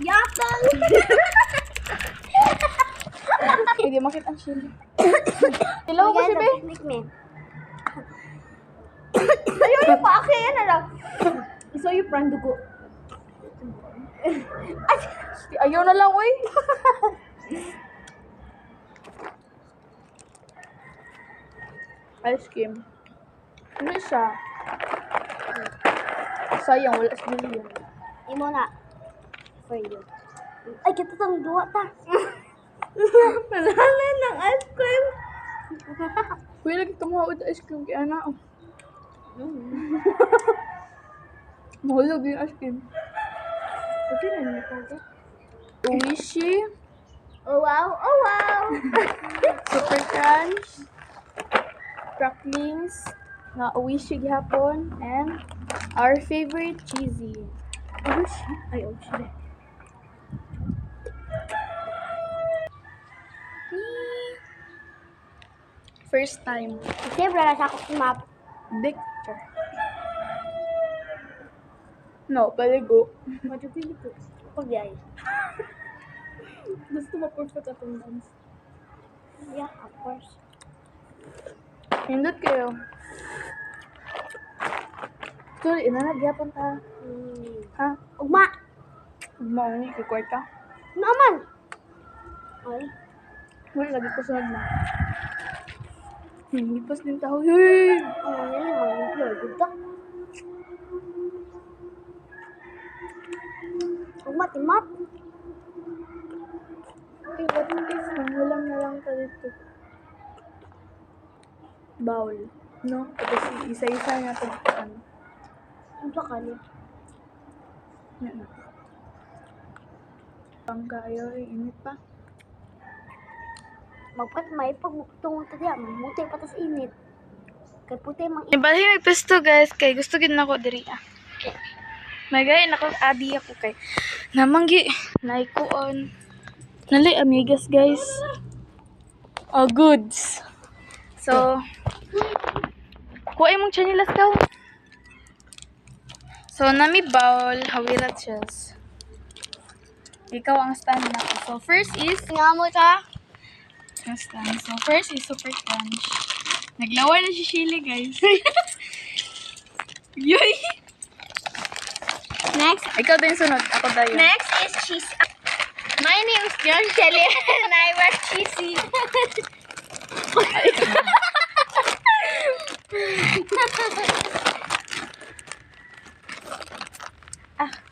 Yapang! Hindi makita ang chili. Hello ko si Be. Ayaw yung pake, yan na lang. Iso yung brand dugo. Ayaw na lang, uy. Ice cream. Ano siya? Sayang, wala sa bilhin. Imo na. For you. Ay, kita tang duwa ta. Malalan ng ice cream. Uy, lagi kamahaod ice cream kaya na. Mahulog yung ice cream. Okay na niya tayo. Uwishi, Oh wow, oh wow. Super Crunch, Cracklings, na Uwishi gihapon, and our favorite cheesy. Uwishi? Ay, Uwishi. First time. Siyempre na sa ako kumap. Dick. No, paligo. Matutili ko. Pagyay. Gusto mo perfect attendance. Yeah, of course. Hindot kayo. Sorry, inanag gihapon ta. Ha? Ugma. Mauni, kikwarta. Naman. Ay. Wala, lagi ko sunod na. Lipas din tao. Hey! Ano yan yung mga employee? Ganda. Ugma, timap. Okay, what is manghulam na lang ka dito. Bowl. No? Tapos isa-isa na ito. Ano? Ang sakali. Yan. Pang kayo, init pa. Magpat may pagtungod ta diya. Mamuti pa tas init. Kay puti mang Ibalahi may pesto guys, kay gusto gid nako diri ah. May gay nako adi ako kay. Namanggi naikuon. Nalay amigas guys. Oh goods. So kuha imong chanilas daw. So nami bowl, hawila chess. Ikaw ang stand na. So first is nga mo ta. ang stand. So first is Super Crunch. Naglaway na si Chili guys. Yoy! Next. Ikaw din sunod. Ako tayo. Next is cheese. My name is John Shelley and I was cheesy.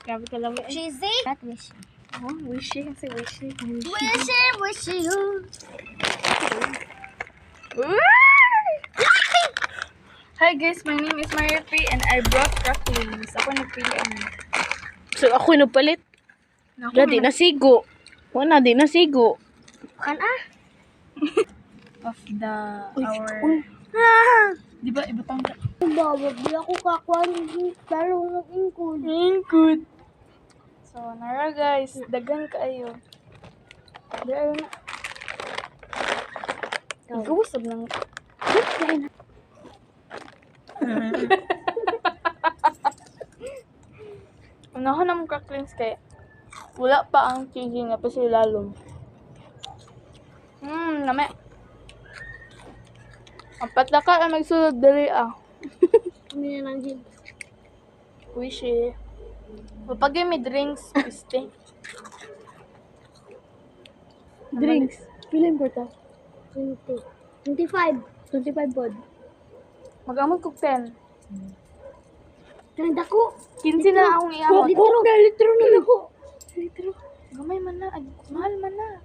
Grabe ka lang. Cheesy? Not wishy. Oh, wishy kasi wishy. Wishy, wishy you. Hi guys, my name is Mariapi and I brought cracklings. Ako nagpilian. So, ako nagpalit. Wala, di nasigo. Wala, di nasigo. Kan ah? Of the, our... Di ba, iba pang... Bawag di ako kakuan. Pero mag-ingkod. Good. So, nara guys, dagan kayo. There na. Gawasab lang. Unahan ng cracklings kay wala pa ang cheesy nga pa si lalong. Nami. Ang patlaka ang magsulod dali ah. Hindi na lang din. Wishy. Kapag may drinks, piste. Drinks. Pila important? 20. 25. 25 bod. Mag-amot kog 10. Tanda ko. 15 na akong iamot. Litro na ako. Litro. Gamay man na. Ay, mahal man na.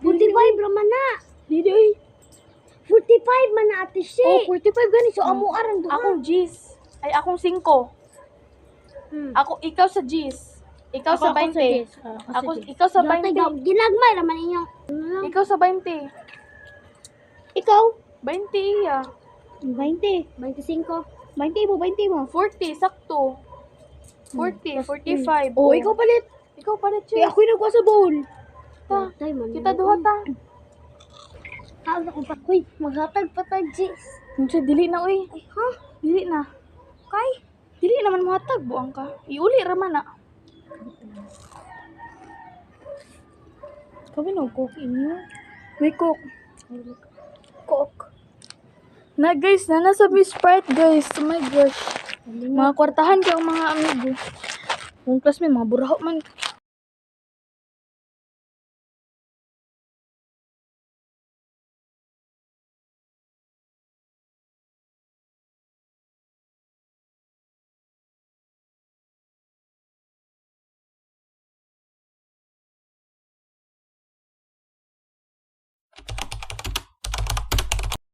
45 raman na. Didi, ay. 45 man na ate si. Oh, 45 gani. So, amo arang doon. Akong G's. Ay, akong 5. Ako, ikaw sa G's. Ikaw sa 20. Ikaw sa 20. Ginagmay raman ninyo. Ikaw sa 20. Ikaw? 20 iya. 20. 25. 20 mo, 20 mo. 40, sakto. 40, 45. Oh, ikaw palit. Ikaw palit Kaya siya. ako'y nagwa sa bowl. Ta. Tay man. Kita duha ta. Hawa ko pa. Hoy, maghatag pa tag Jis. Unsa dili na uy. Ay, ha? Dili na. Kay? Dili naman mo hatag buang ka. Iuli ra man na. Kami no, coke inyo. May coke. Coke. Na guys, na nasa Sprite guys. Oh my gosh. Mga kwartahan ka mga amigo. Kung class may mga buraho man.